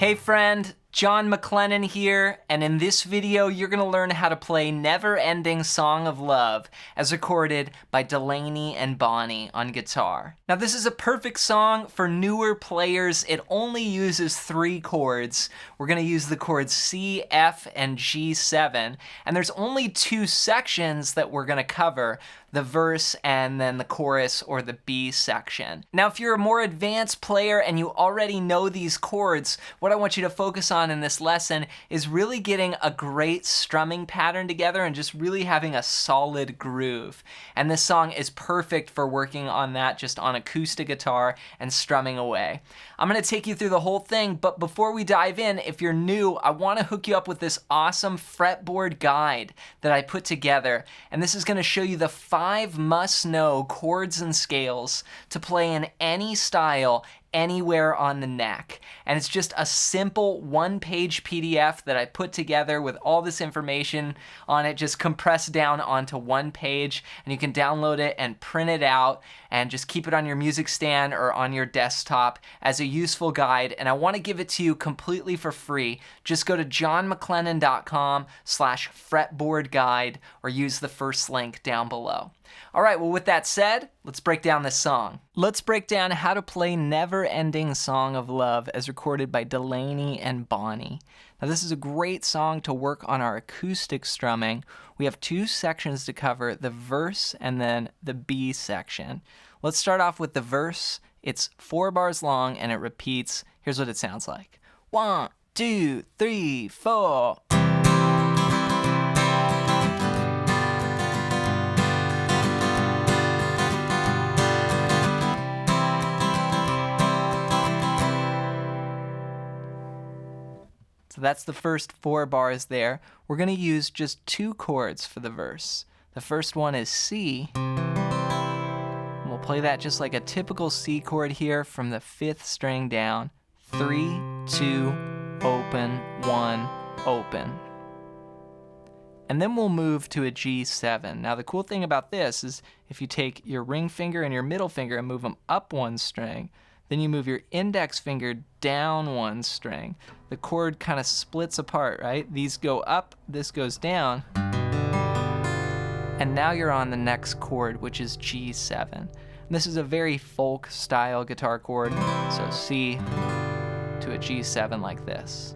Hey friend, John MacLennan here, and in this video you're going to learn how to play Never Ending Song of Love as recorded by Delaney and Bonnie on guitar. Now this is a perfect song for newer players. It only uses 3 chords. We're going to use the chords C, F, and G7, and there's only 2 sections that we're going to cover, the verse and then the chorus or the B section. Now if you're a more advanced player and you already know these chords, what I want you to focus on in this lesson is really getting a great strumming pattern together and just really having a solid groove. And this song is perfect for working on that just on acoustic guitar and strumming away. I'm going to take you through the whole thing, but before we dive in, if you're new, I want to hook you up with this awesome fretboard guide that I put together. And this is going to show you the 5 must-know chords and scales to play in any style anywhere on the neck. And it's just a simple 1-page PDF that I put together with all this information on it, just compressed down onto 1 page, and you can download it and print it out and just keep it on your music stand or on your desktop as a useful guide. And I want to give it to you completely for free. Just go to johnmaclennan.com/fretboard guide or use the first link down below. All right, well, with that said, let's break down this song. Let's break down how to play Never Ending Song of Love as recorded by Delaney and Bonnie. Now, this is a great song to work on our acoustic strumming. We have 2 sections to cover, the verse and then the B section. Let's start off with the verse. It's 4 bars long and it repeats. Here's what it sounds like. 1, 2, 3, 4. So that's the first 4 bars there. We're going to use just 2 chords for the verse. The first one is C. And we'll play that just like a typical C chord here from the 5th string down. 3, 2, open, 1, open. And then we'll move to a G7. Now the cool thing about this is if you take your ring finger and your middle finger and move them up 1 string, then you move your index finger down 1 string. The chord kind of splits apart, right? These go up, this goes down. And now you're on the next chord, which is G7. And this is a very folk style guitar chord. So C to a G7 like this.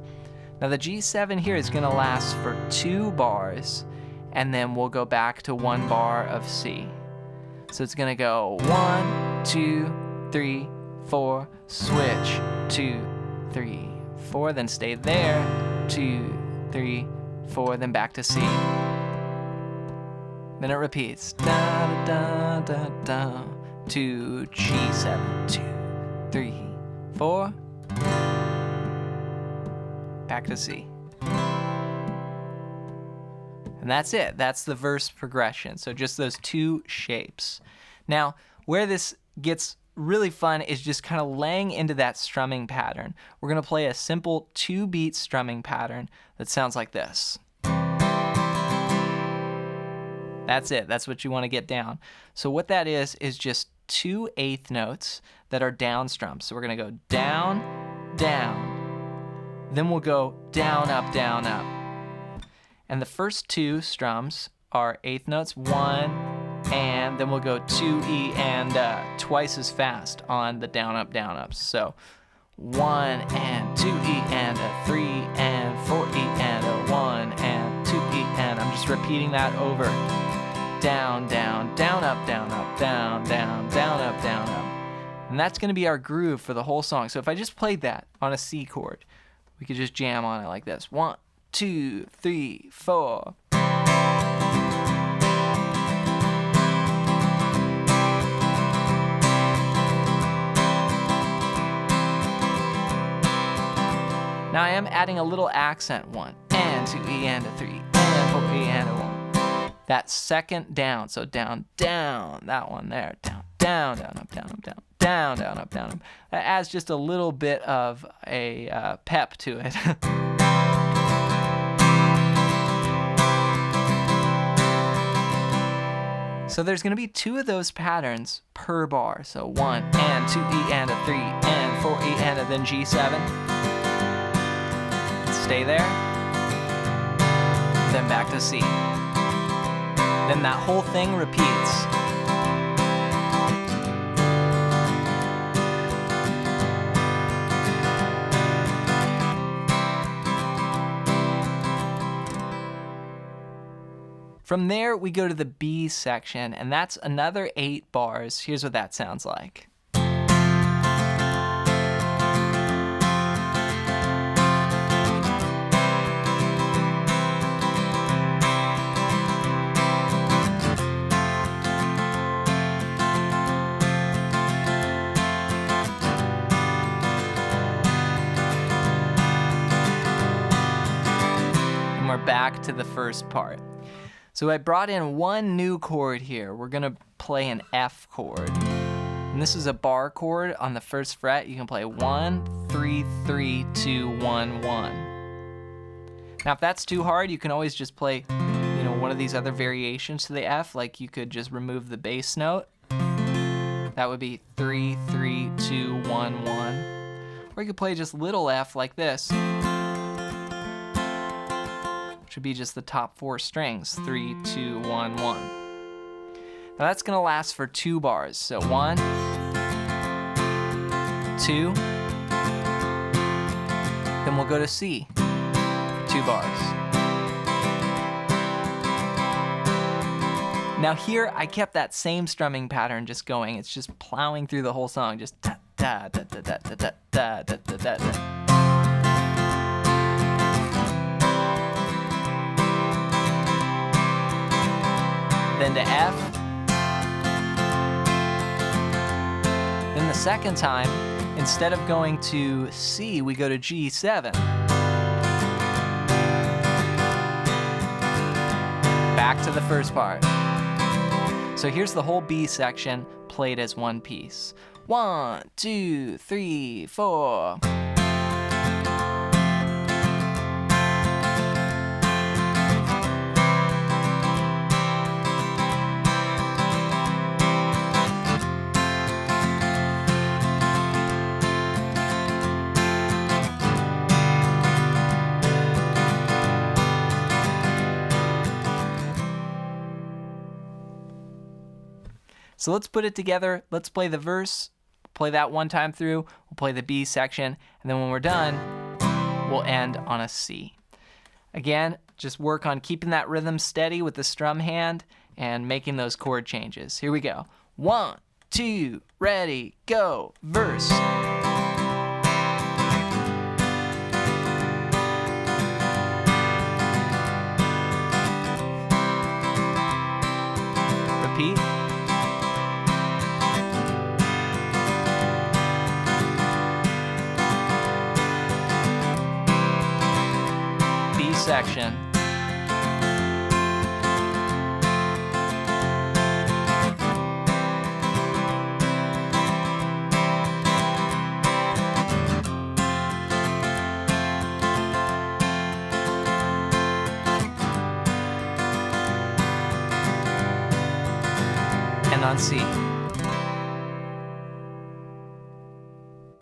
Now the G7 here is gonna last for 2 bars, and then we'll go back to 1 bar of C. So it's gonna go 1, 2, 3, 4, switch, 2, 3, 4, then stay there, 2, 3, 4, then back to C. Then it repeats, da da da da, to G7, 2, 3, 4, back to C. And that's it. That's the verse progression. So just those 2 shapes. Now, where this gets really fun is just kind of laying into that strumming pattern. We're going to play a simple 2-beat strumming pattern that sounds like this. That's it. That's what you want to get down. So what that is just 2 eighth notes that are down strums. So we're going to go down, down. Then we'll go down, up, down, up. And the first 2 strums are eighth notes, 1, and then we'll go 2 E and twice as fast on the down, up, down, ups. So 1 and 2 E and a 3 and 4 E and a 1 and 2 E and I'm just repeating that over. Down, down, down, up, down, up, down, down, down, up, down, up. And that's going to be our groove for the whole song. So if I just played that on a C chord, we could just jam on it like this. 1, 2, 3, 4. Now I am adding a little accent, 1 and 2 E and a 3 and 4 E and a 1. That second down, so down, down, that one there, down, down, down, up, down, up, down, down, down, up, down, up. That adds just a little bit of a pep to it. So there's going to be 2 of those patterns per bar. So 1 and 2 E and a 3 and 4 E and a then G7. stay there, then back to C. Then that whole thing repeats. From there, we go to the B section, and that's another 8 bars. Here's what that sounds like. And we're back to the first part. So I brought in one new chord here. We're gonna play an F chord. And this is a bar chord on the first fret. You can play 1, 3, 3, 2, 1, 1. Now if that's too hard, you can always just play, one of these other variations to the F, like you could just remove the bass note. That would be 3, 3, 2, 1, 1. Or you could play just little F like this. Which would be just the top 4 strings, 3, 2, 1, 1. Now that's gonna last for 2 bars. So 1, 2, then we'll go to C, 2 bars. Now here, I kept that same strumming pattern just going. It's just plowing through the whole song, just da da da da da da da da da da da. Then to F. Then the second time, instead of going to C, we go to G7. Back to the first part. So here's the whole B section played as one piece. 1, 2, 3, 4. So let's put it together. Let's play the verse, play that one time through, we'll play the B section, and then when we're done, we'll end on a C. Again, just work on keeping that rhythm steady with the strum hand and making those chord changes. Here we go. 1, 2, ready, go, verse. Repeat. Section. And on C.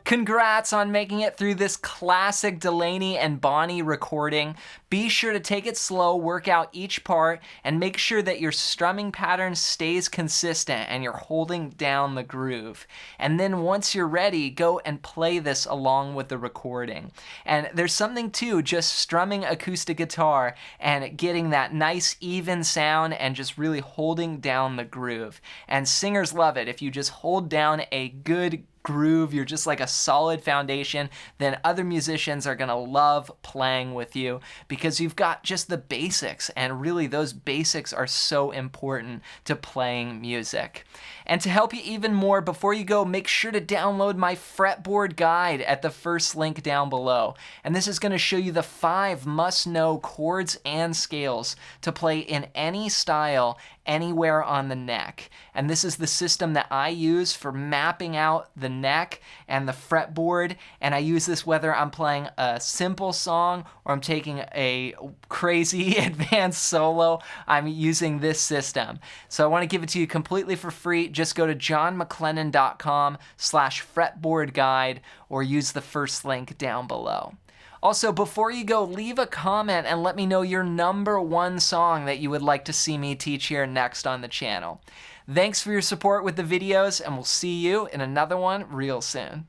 Congrats on making it through this classic Delaney and Bonnie recording. Be sure to take it slow, work out each part, and make sure that your strumming pattern stays consistent and you're holding down the groove. And then once you're ready, go and play this along with the recording. And there's something to just strumming acoustic guitar and getting that nice even sound and just really holding down the groove. And singers love it. If you just hold down a good groove, you're just like a solid foundation, then other musicians are gonna love playing with you because you've got just the basics, and really those basics are so important to playing music. And to help you even more, before you go, make sure to download my fretboard guide at the first link down below. And this is gonna show you the 5 must-know chords and scales to play in any style, anywhere on the neck. And this is the system that I use for mapping out the neck and the fretboard, and I use this whether I'm playing a simple song or I'm taking a crazy advanced solo. I'm using this system. So I want to give it to you completely for free. Just go to johnmaclennan.com/fretboard guide or use the first link down below. Also, before you go, leave a comment and let me know your #1 song that you would like to see me teach here next on the channel. Thanks for your support with the videos, and we'll see you in another one real soon.